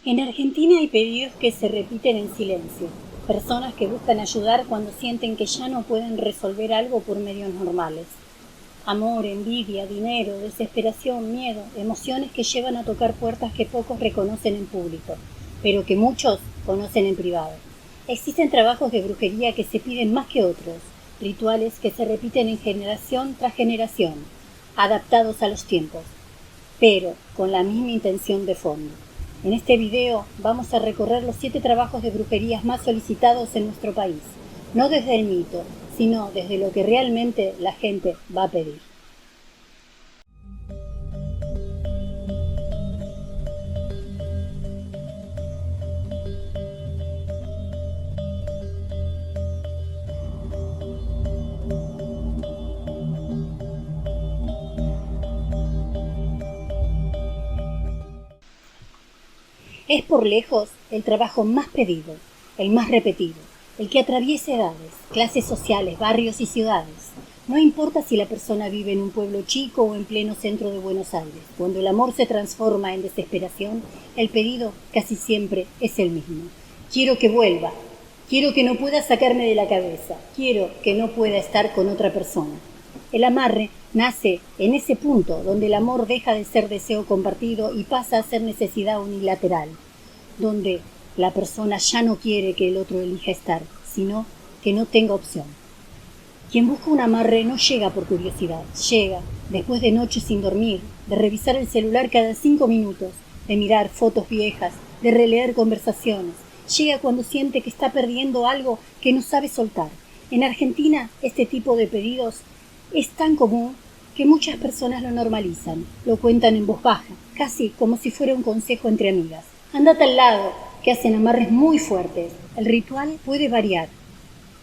En Argentina hay pedidos que se repiten en silencio, personas que buscan ayudar cuando sienten que ya no pueden resolver algo por medios normales. Amor, envidia, dinero, desesperación, miedo, emociones que llevan a tocar puertas que pocos reconocen en público, pero que muchos conocen en privado. Existen trabajos de brujería que se piden más que otros, rituales que se repiten en generación tras generación, adaptados a los tiempos, pero con la misma intención de fondo. En este video vamos a recorrer los 7 trabajos de brujerías más solicitados en nuestro país, no desde el mito, sino desde lo que realmente la gente va a pedir. Es por lejos el trabajo más pedido, el más repetido, el que atraviesa edades, clases sociales, barrios y ciudades. No importa si la persona vive en un pueblo chico o en pleno centro de Buenos Aires. Cuando el amor se transforma en desesperación, el pedido casi siempre es el mismo. Quiero que vuelva. Quiero que no pueda sacarme de la cabeza. Quiero que no pueda estar con otra persona. El amarre nace en ese punto donde el amor deja de ser deseo compartido y pasa a ser necesidad unilateral, donde la persona ya no quiere que el otro elija estar, sino que no tenga opción. Quien busca un amarre no llega por curiosidad, llega después de noches sin dormir, de revisar el celular cada 5 minutos, de mirar fotos viejas, de releer conversaciones. Llega cuando siente que está perdiendo algo que no sabe soltar. En Argentina, este tipo de pedidos es tan común que muchas personas lo normalizan, lo cuentan en voz baja, casi como si fuera un consejo entre amigas. Andate al lado, que hacen amarres muy fuertes. El ritual puede variar.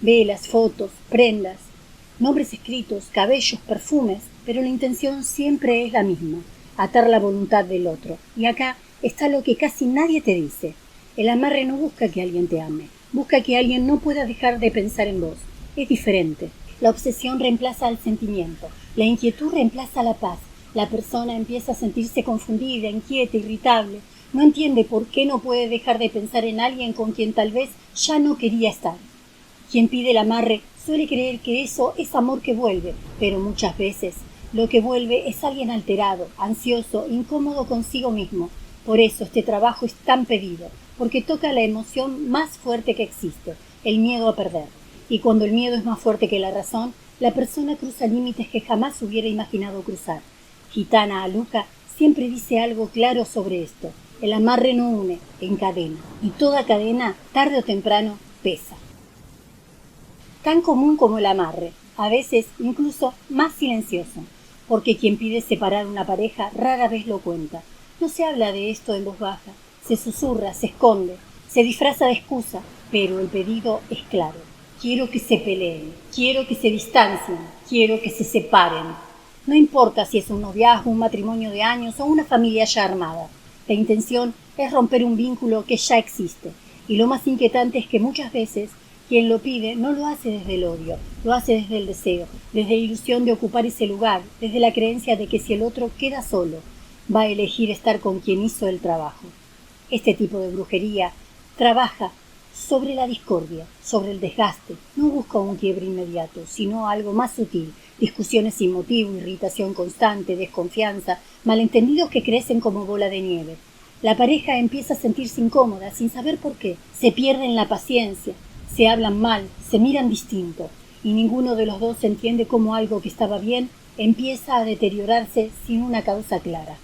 Velas, fotos, prendas, nombres escritos, cabellos, perfumes, pero la intención siempre es la misma, atar la voluntad del otro. Y acá está lo que casi nadie te dice. El amarre no busca que alguien te ame, busca que alguien no pueda dejar de pensar en vos. Es diferente. La obsesión reemplaza al sentimiento, la inquietud reemplaza la paz. La persona empieza a sentirse confundida, inquieta, irritable. No entiende por qué no puede dejar de pensar en alguien con quien tal vez ya no quería estar. Quien pide el amarre suele creer que eso es amor que vuelve, pero muchas veces lo que vuelve es alguien alterado, ansioso, incómodo consigo mismo. Por eso este trabajo es tan pedido, porque toca la emoción más fuerte que existe, el miedo a perder. Y cuando el miedo es más fuerte que la razón, la persona cruza límites que jamás hubiera imaginado cruzar. Gitana Aluca siempre dice algo claro sobre esto. El amarre no une, encadena. Y toda cadena, tarde o temprano, pesa. Tan común como el amarre, a veces incluso más silencioso, porque quien pide separar una pareja rara vez lo cuenta. No se habla de esto en voz baja, se susurra, se esconde, se disfraza de excusa, pero el pedido es claro. Quiero que se peleen, quiero que se distancien, quiero que se separen. No importa si es un noviazgo, un matrimonio de años o una familia ya armada. La intención es romper un vínculo que ya existe. Y lo más inquietante es que muchas veces quien lo pide no lo hace desde el odio, lo hace desde el deseo, desde la ilusión de ocupar ese lugar, desde la creencia de que si el otro queda solo, va a elegir estar con quien hizo el trabajo. Este tipo de brujería trabaja sobre la discordia, sobre el desgaste. No busca un quiebre inmediato, sino algo más sutil. Discusiones sin motivo, irritación constante, desconfianza, malentendidos que crecen como bola de nieve. La pareja empieza a sentirse incómoda, sin saber por qué. Se pierden la paciencia, se hablan mal, se miran distinto, y ninguno de los dos entiende cómo algo que estaba bien empieza a deteriorarse sin una causa clara.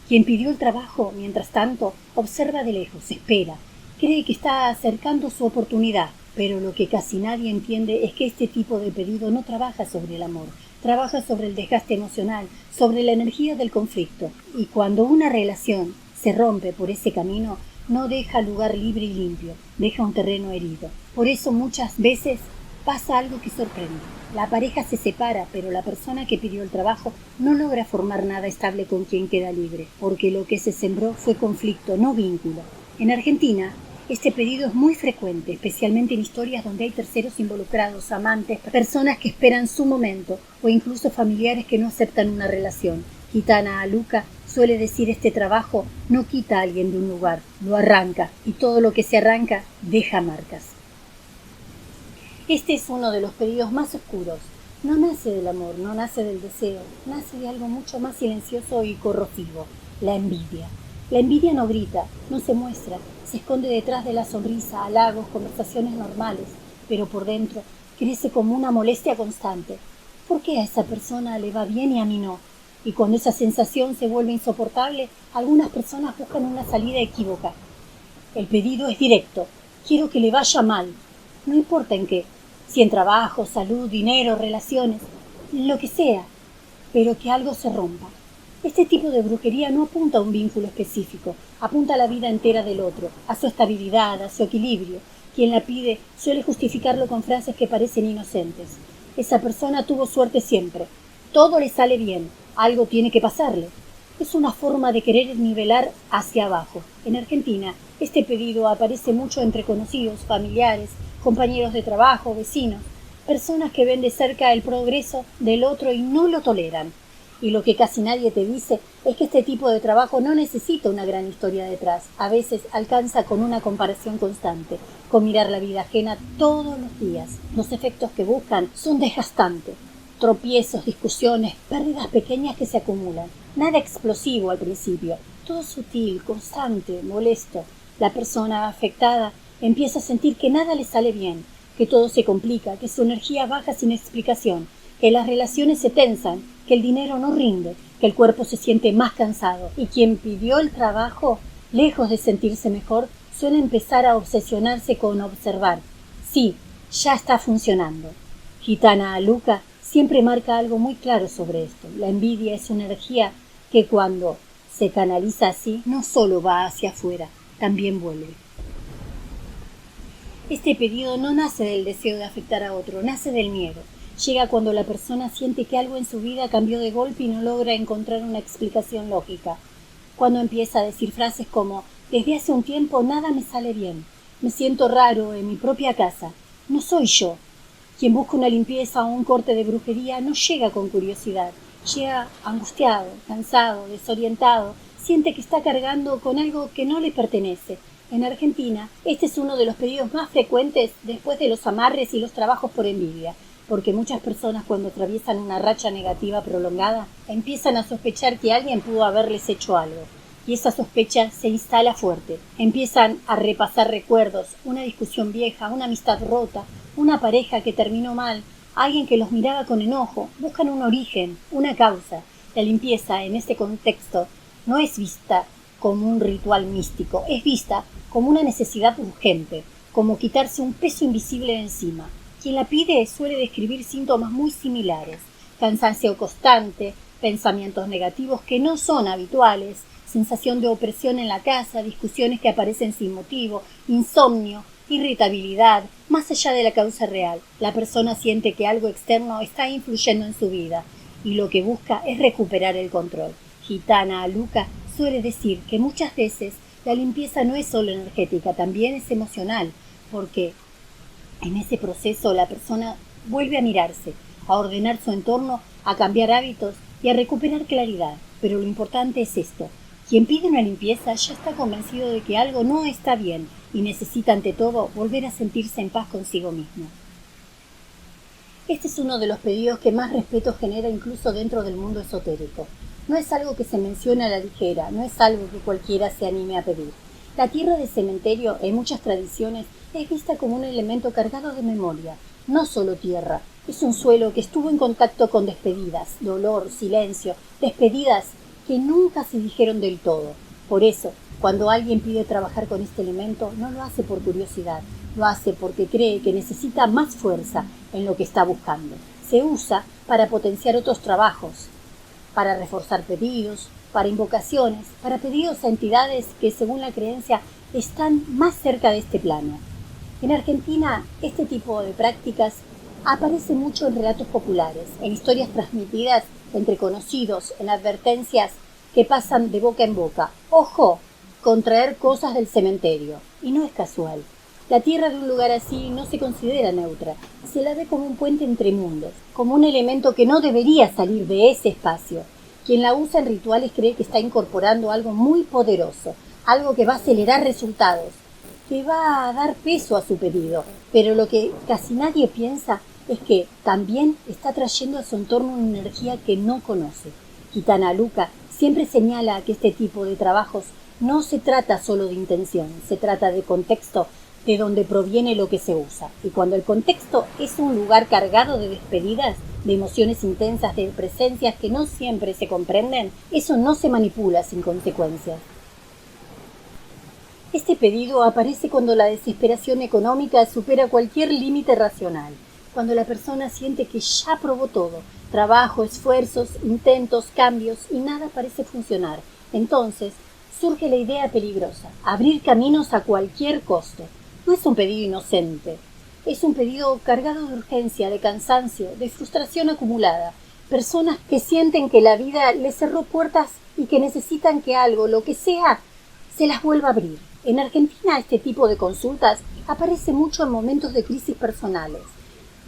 Quien pidió el trabajo, mientras tanto, observa de lejos, espera. Cree que está acercando su oportunidad, pero lo que casi nadie entiende es que este tipo de pedido no trabaja sobre el amor, trabaja sobre el desgaste emocional, sobre la energía del conflicto. Y cuando una relación se rompe por ese camino, no deja lugar libre y limpio, deja un terreno herido. Por eso muchas veces pasa algo que sorprende. La pareja se separa, pero la persona que pidió el trabajo no logra formar nada estable con quien queda libre, porque lo que se sembró fue conflicto, no vínculo. En Argentina, este pedido es muy frecuente, especialmente en historias donde hay terceros involucrados, amantes, personas que esperan su momento o incluso familiares que no aceptan una relación. Gitana Aluka suele decir: este trabajo no quita a alguien de un lugar, lo arranca, y todo lo que se arranca deja marcas. Este es uno de los pedidos más oscuros. No nace del amor, no nace del deseo, nace de algo mucho más silencioso y corrosivo: la envidia. La envidia no grita, no se muestra, se esconde detrás de la sonrisa, halagos, conversaciones normales, pero por dentro crece como una molestia constante. ¿Por qué a esa persona le va bien y a mí no? Y cuando esa sensación se vuelve insoportable, algunas personas buscan una salida equívoca. El pedido es directo: quiero que le vaya mal, no importa en qué, si en trabajo, salud, dinero, relaciones, lo que sea, pero que algo se rompa. Este tipo de brujería no apunta a un vínculo específico, apunta a la vida entera del otro, a su estabilidad, a su equilibrio. Quien la pide suele justificarlo con frases que parecen inocentes. Esa persona tuvo suerte siempre, todo le sale bien, algo tiene que pasarle. Es una forma de querer nivelar hacia abajo. En Argentina, este pedido aparece mucho entre conocidos, familiares, compañeros de trabajo, vecinos, personas que ven de cerca el progreso del otro y no lo toleran. Y lo que casi nadie te dice es que este tipo de trabajo no necesita una gran historia detrás. A veces alcanza con una comparación constante, con mirar la vida ajena todos los días. Los efectos que buscan son desgastantes. Tropiezos, discusiones, pérdidas pequeñas que se acumulan. Nada explosivo al principio, todo sutil, constante, molesto. La persona afectada empieza a sentir que nada le sale bien, que todo se complica, que su energía baja sin explicación, que las relaciones se tensan, que el dinero no rinde, que el cuerpo se siente más cansado. Y quien pidió el trabajo, lejos de sentirse mejor, suele empezar a obsesionarse con observar. Sí, ya está funcionando. Gitana Aluka siempre marca algo muy claro sobre esto. La envidia es una energía que cuando se canaliza así, no solo va hacia afuera, también vuelve. Este pedido no nace del deseo de afectar a otro, nace del miedo. Llega cuando la persona siente que algo en su vida cambió de golpe y no logra encontrar una explicación lógica. Cuando empieza a decir frases como: desde hace un tiempo nada me sale bien, me siento raro en mi propia casa, no soy yo. Quien busca una limpieza o un corte de brujería no llega con curiosidad, llega angustiado, cansado, desorientado, siente que está cargando con algo que no le pertenece. En Argentina, este es uno de los pedidos más frecuentes después de los amarres y los trabajos por envidia, porque muchas personas, cuando atraviesan una racha negativa prolongada, empiezan a sospechar que alguien pudo haberles hecho algo. Y esa sospecha se instala fuerte. Empiezan a repasar recuerdos, una discusión vieja, una amistad rota, una pareja que terminó mal, alguien que los miraba con enojo. Buscan un origen, una causa. La limpieza, en este contexto, no es vista como un ritual místico, es vista como una necesidad urgente, como quitarse un peso invisible de encima. Quien la pide suele describir síntomas muy similares: cansancio constante, pensamientos negativos que no son habituales, sensación de opresión en la casa, discusiones que aparecen sin motivo, insomnio, irritabilidad, más allá de la causa real. La persona siente que algo externo está influyendo en su vida y lo que busca es recuperar el control. Gitana Aluka suele decir que muchas veces la limpieza no es solo energética, también es emocional, porque en ese proceso la persona vuelve a mirarse, a ordenar su entorno, a cambiar hábitos y a recuperar claridad. Pero lo importante es esto: quien pide una limpieza ya está convencido de que algo no está bien y necesita ante todo volver a sentirse en paz consigo mismo. Este es uno de los pedidos que más respeto genera incluso dentro del mundo esotérico. No es algo que se menciona a la ligera, no es algo que cualquiera se anime a pedir. La tierra de cementerio, en muchas tradiciones, es vista como un elemento cargado de memoria. No solo tierra, es un suelo que estuvo en contacto con despedidas, dolor, silencio, despedidas que nunca se dijeron del todo. Por eso, cuando alguien pide trabajar con este elemento, no lo hace por curiosidad, lo hace porque cree que necesita más fuerza en lo que está buscando. Se usa para potenciar otros trabajos, para reforzar pedidos, para invocaciones, para pedidos a entidades que, según la creencia, están más cerca de este plano. En Argentina, este tipo de prácticas aparece mucho en relatos populares, en historias transmitidas entre conocidos, en advertencias que pasan de boca en boca. ¡Ojo! Con traer cosas del cementerio. Y no es casual. La tierra de un lugar así no se considera neutra, se la ve como un puente entre mundos, como un elemento que no debería salir de ese espacio. Quien la usa en rituales cree que está incorporando algo muy poderoso, algo que va a acelerar resultados, que va a dar peso a su pedido, pero lo que casi nadie piensa es que también está trayendo a su entorno una energía que no conoce. Gitana Luca siempre señala que este tipo de trabajos no se trata solo de intención, se trata de contexto, de donde proviene lo que se usa. Y cuando el contexto es un lugar cargado de despedidas, de emociones intensas, de presencias que no siempre se comprenden, eso no se manipula sin consecuencias. Este pedido aparece cuando la desesperación económica supera cualquier límite racional, cuando la persona siente que ya probó todo, trabajo, esfuerzos, intentos, cambios, y nada parece funcionar. Entonces, surge la idea peligrosa, abrir caminos a cualquier costo. No es un pedido inocente, es un pedido cargado de urgencia, de cansancio, de frustración acumulada. Personas que sienten que la vida les cerró puertas y que necesitan que algo, lo que sea, se las vuelva a abrir. En Argentina este tipo de consultas aparece mucho en momentos de crisis personales.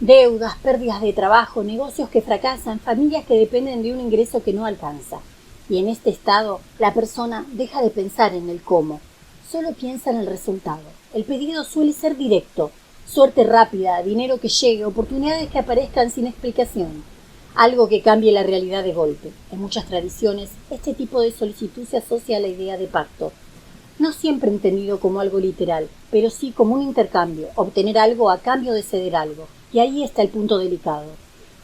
Deudas, pérdidas de trabajo, negocios que fracasan, familias que dependen de un ingreso que no alcanza. Y en este estado, la persona deja de pensar en el cómo, solo piensa en el resultado. El pedido suele ser directo, suerte rápida, dinero que llegue, oportunidades que aparezcan sin explicación, algo que cambie la realidad de golpe. En muchas tradiciones, este tipo de solicitud se asocia a la idea de pacto, no siempre entendido como algo literal, pero sí como un intercambio, obtener algo a cambio de ceder algo. Y ahí está el punto delicado.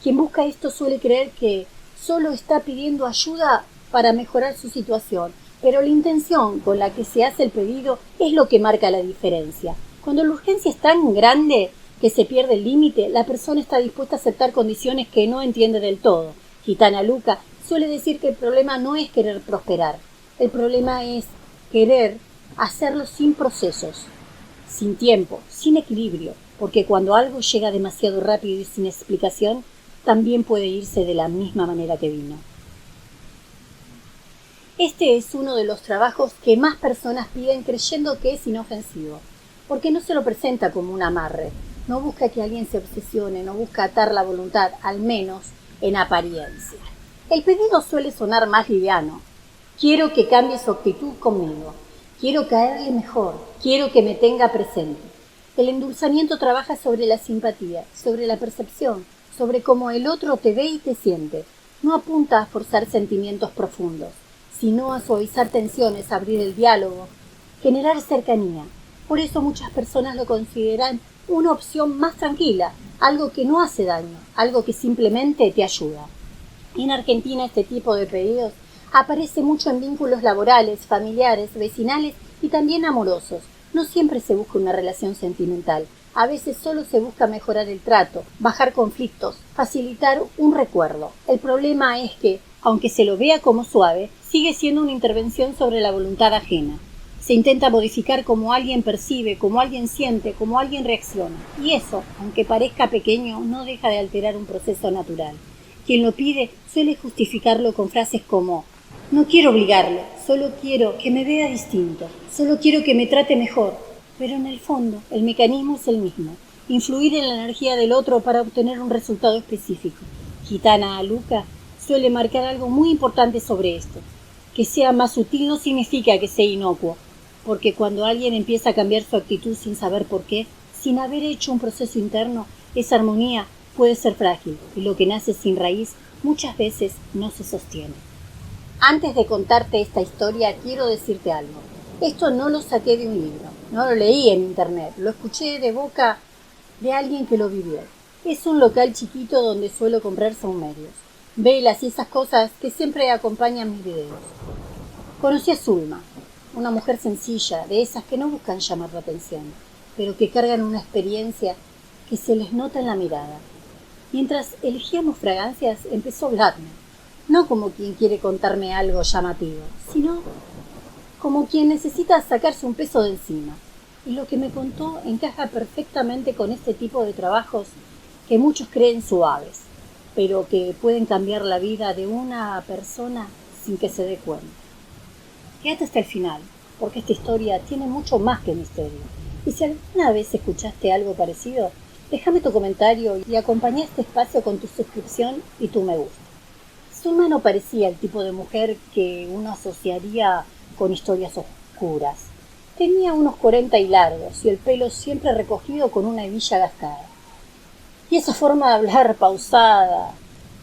Quien busca esto suele creer que solo está pidiendo ayuda para mejorar su situación, pero la intención con la que se hace el pedido es lo que marca la diferencia. Cuando la urgencia es tan grande que se pierde el límite, la persona está dispuesta a aceptar condiciones que no entiende del todo. Gitana Luca suele decir que el problema no es querer prosperar, el problema es querer hacerlo sin procesos, sin tiempo, sin equilibrio, porque cuando algo llega demasiado rápido y sin explicación, también puede irse de la misma manera que vino. Este es uno de los trabajos que más personas piden creyendo que es inofensivo, porque no se lo presenta como un amarre, no busca que alguien se obsesione, no busca atar la voluntad, al menos en apariencia. El pedido suele sonar más liviano. Quiero que cambie su actitud conmigo. Quiero caerle mejor. Quiero que me tenga presente. El endulzamiento trabaja sobre la simpatía, sobre la percepción, sobre cómo el otro te ve y te siente. No apunta a forzar sentimientos profundos, sino a suavizar tensiones, abrir el diálogo, generar cercanía. Por eso muchas personas lo consideran una opción más tranquila, algo que no hace daño, algo que simplemente te ayuda. En Argentina este tipo de pedidos aparece mucho en vínculos laborales, familiares, vecinales y también amorosos. No siempre se busca una relación sentimental. A veces solo se busca mejorar el trato, bajar conflictos, facilitar un recuerdo. El problema es que, aunque se lo vea como suave, sigue siendo una intervención sobre la voluntad ajena. Se intenta modificar cómo alguien percibe, cómo alguien siente, cómo alguien reacciona. Y eso, aunque parezca pequeño, no deja de alterar un proceso natural. Quien lo pide suele justificarlo con frases como: no quiero obligarlo, solo quiero que me vea distinto, solo quiero que me trate mejor. Pero en el fondo, el mecanismo es el mismo, influir en la energía del otro para obtener un resultado específico. Gitana Luca suele marcar algo muy importante sobre esto. Que sea más sutil no significa que sea inocuo, porque cuando alguien empieza a cambiar su actitud sin saber por qué, sin haber hecho un proceso interno, esa armonía puede ser frágil, y lo que nace sin raíz muchas veces no se sostiene. Antes de contarte esta historia, quiero decirte algo. Esto no lo saqué de un libro, no lo leí en internet, lo escuché de boca de alguien que lo vivió. Es un local chiquito donde suelo comprar saumerios, velas y esas cosas que siempre acompañan mis videos. Conocí a Zulma, una mujer sencilla, de esas que no buscan llamar la atención, pero que cargan una experiencia que se les nota en la mirada. Mientras elegíamos fragancias, empezó a hablarme, no como quien quiere contarme algo llamativo, sino como quien necesita sacarse un peso de encima. Y lo que me contó encaja perfectamente con este tipo de trabajos que muchos creen suaves, pero que pueden cambiar la vida de una persona sin que se dé cuenta. Quédate hasta el final, porque esta historia tiene mucho más que misterio. Y si alguna vez escuchaste algo parecido, déjame tu comentario y acompaña este espacio con tu suscripción y tu me gusta. Zulma no parecía el tipo de mujer que uno asociaría con historias oscuras. Tenía unos 40 y largos y el pelo siempre recogido con una hebilla gastada. Y esa forma de hablar pausada,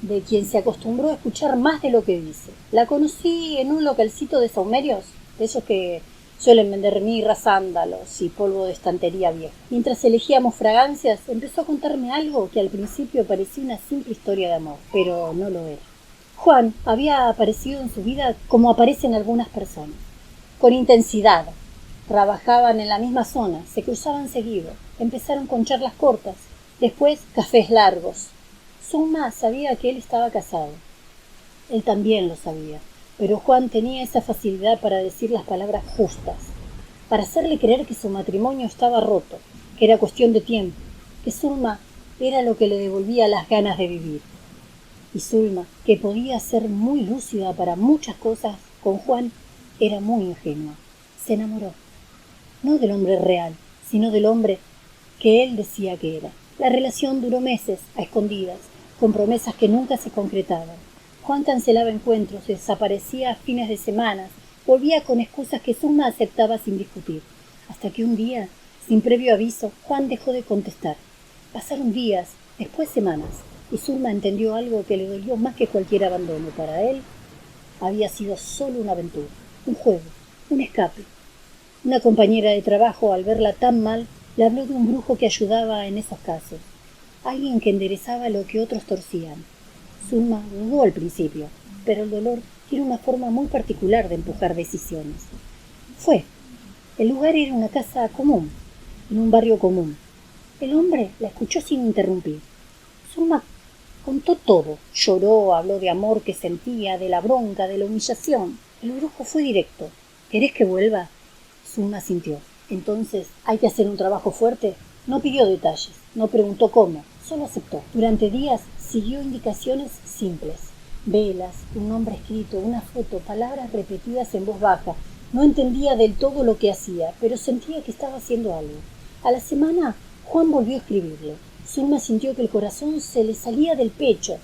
de quien se acostumbró a escuchar más de lo que dice. La conocí en un localcito de saumerios, de esos que suelen vender mirras, sándalos y polvo de estantería vieja. Mientras elegíamos fragancias, empezó a contarme algo que al principio parecía una simple historia de amor, pero no lo era. Juan había aparecido en su vida como aparecen algunas personas, con intensidad. Trabajaban en la misma zona, se cruzaban seguido, empezaron con charlas cortas, después cafés largos. Zulma sabía que él estaba casado. Él también lo sabía, pero Juan tenía esa facilidad para decir las palabras justas, para hacerle creer que su matrimonio estaba roto, que era cuestión de tiempo, que Zulma era lo que le devolvía las ganas de vivir. Y Zulma, que podía ser muy lúcida para muchas cosas, con Juan era muy ingenua. Se enamoró, no del hombre real, sino del hombre que él decía que era. La relación duró meses, a escondidas, con promesas que nunca se concretaban. Juan cancelaba encuentros, desaparecía a fines de semana, volvía con excusas que Zulma aceptaba sin discutir. Hasta que un día, sin previo aviso, Juan dejó de contestar. Pasaron días, después semanas, y Zulma entendió algo que le dolió más que cualquier abandono. Para él había sido solo una aventura, un juego, un escape. Una compañera de trabajo, al verla tan mal, le habló de un brujo que ayudaba en esos casos, alguien que enderezaba lo que otros torcían. Zulma dudó al principio, pero el dolor tiene una forma muy particular de empujar decisiones. Fue. El lugar era una casa común, en un barrio común. El hombre la escuchó sin interrumpir. Zulma contó todo. Lloró, habló de amor que sentía, de la bronca, de la humillación. El brujo fue directo. ¿Querés que vuelva? Zulma sintió. Entonces, ¿hay que hacer un trabajo fuerte? No pidió detalles, no preguntó cómo, solo aceptó. Durante días siguió indicaciones simples. Velas, un nombre escrito, una foto, palabras repetidas en voz baja. No entendía del todo lo que hacía, pero sentía que estaba haciendo algo. A la semana, Juan volvió a escribirle. Zulma sintió que el corazón se le salía del pecho.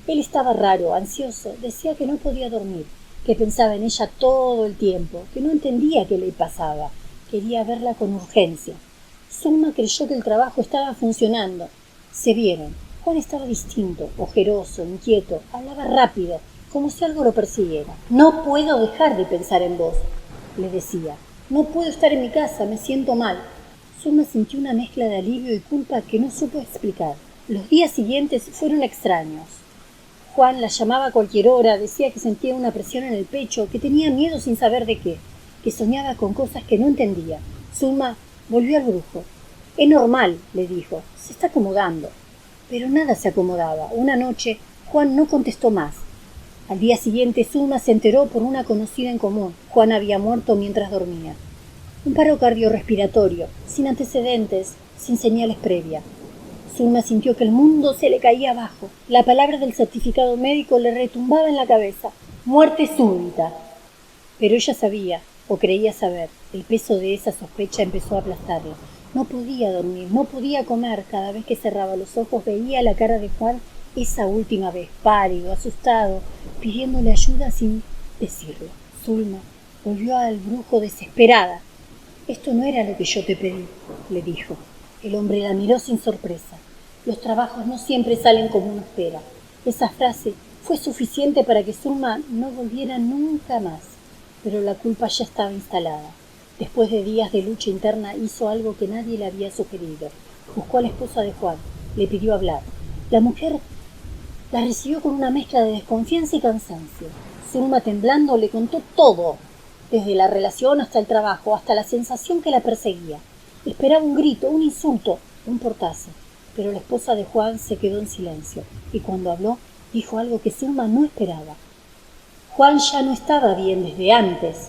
Él estaba raro, ansioso, decía que no podía dormir, que pensaba en ella todo el tiempo, que no entendía qué le pasaba. Quería verla con urgencia. Zulma creyó que el trabajo estaba funcionando. Se vieron. Juan estaba distinto, ojeroso, inquieto, hablaba rápido, como si algo lo persiguiera. No puedo dejar de pensar en vos, le decía. No puedo estar en mi casa, me siento mal. Zulma sintió una mezcla de alivio y culpa que no supo explicar. Los días siguientes fueron extraños. Juan la llamaba a cualquier hora, decía que sentía una presión en el pecho, que tenía miedo sin saber de qué, que soñaba con cosas que no entendía. Zulma volvió al brujo. Es normal, le dijo, se está acomodando. Pero nada se acomodaba. Una noche, Juan no contestó más. Al día siguiente, Zulma se enteró por una conocida en común. Juan había muerto mientras dormía. Un paro cardiorrespiratorio, sin antecedentes, sin señales previas. Zulma sintió que el mundo se le caía abajo. La palabra del certificado médico le retumbaba en la cabeza. Muerte súbita. Pero ella sabía, o creía saber. El peso de esa sospecha empezó a aplastarla. No podía dormir, no podía comer. Cada vez que cerraba los ojos veía la cara de Juan esa última vez, pálido, asustado, pidiéndole ayuda sin decirlo. Zulma volvió al brujo desesperada. Esto no era lo que yo te pedí, le dijo. El hombre la miró sin sorpresa. Los trabajos no siempre salen como uno espera. Esa frase fue suficiente para que Zulma no volviera nunca más. Pero la culpa ya estaba instalada. Después de días de lucha interna hizo algo que nadie le había sugerido. Buscó a la esposa de Juan. Le pidió hablar. La mujer la recibió con una mezcla de desconfianza y cansancio. Zulma, temblando, le contó todo, desde la relación hasta el trabajo, hasta la sensación que la perseguía. Esperaba un grito, un insulto, un portazo. Pero la esposa de Juan se quedó en silencio, y cuando habló, dijo algo que Zulma no esperaba. Juan ya no estaba bien desde antes.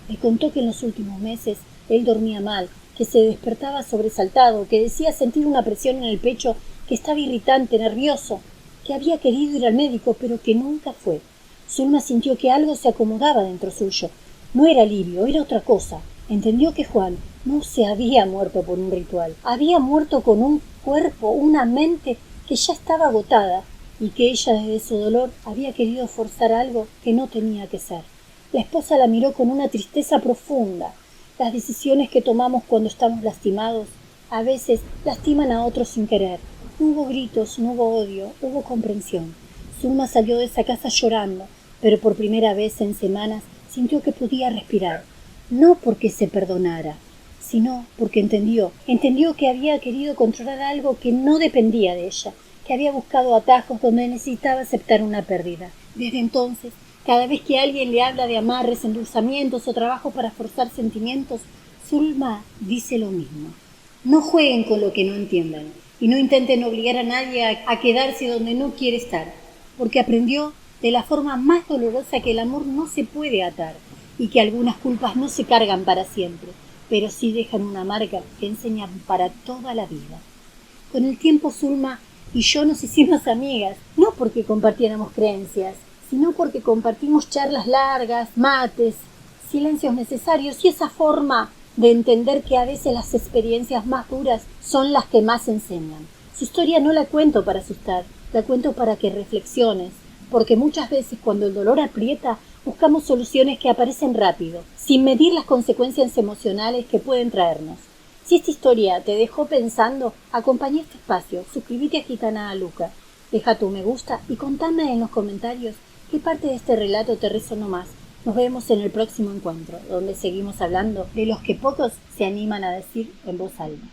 Le contó que en los últimos meses él dormía mal, que se despertaba sobresaltado, que decía sentir una presión en el pecho, que estaba irritante, nervioso, que había querido ir al médico, pero que nunca fue. Zulma sintió que algo se acomodaba dentro suyo. No era alivio, era otra cosa. Entendió que Juan no se había muerto por un ritual. Había muerto con un cuerpo, una mente que ya estaba agotada, y que ella desde su dolor había querido forzar algo que no tenía que ser. La esposa la miró con una tristeza profunda. Las decisiones que tomamos cuando estamos lastimados a veces lastiman a otros sin querer. No hubo gritos, no hubo odio, hubo comprensión. Zulma salió de esa casa llorando, pero por primera vez en semanas sintió que podía respirar. No porque se perdonara, sino porque entendió que había querido controlar algo que no dependía de ella, que había buscado atajos donde necesitaba aceptar una pérdida. Desde entonces, cada vez que alguien le habla de amarres, endulzamientos o trabajo para forzar sentimientos, Zulma dice lo mismo. No jueguen con lo que no entiendan y no intenten obligar a nadie a quedarse donde no quiere estar, porque aprendió de la forma más dolorosa que el amor no se puede atar y que algunas culpas no se cargan para siempre, pero sí dejan una marca que enseñan para toda la vida. Con el tiempo Zulma y yo nos hicimos amigas, no porque compartiéramos creencias, sino porque compartimos charlas largas, mates, silencios necesarios y esa forma de entender que a veces las experiencias más duras son las que más enseñan. Su historia no la cuento para asustar, la cuento para que reflexiones, porque muchas veces cuando el dolor aprieta buscamos soluciones que aparecen rápido, sin medir las consecuencias emocionales que pueden traernos. Si esta historia te dejó pensando, acompañá este espacio, suscríbete a Gitana Luca, deja tu me gusta y contame en los comentarios qué parte de este relato te resonó más. Nos vemos en el próximo encuentro, donde seguimos hablando de los que pocos se animan a decir en voz alta.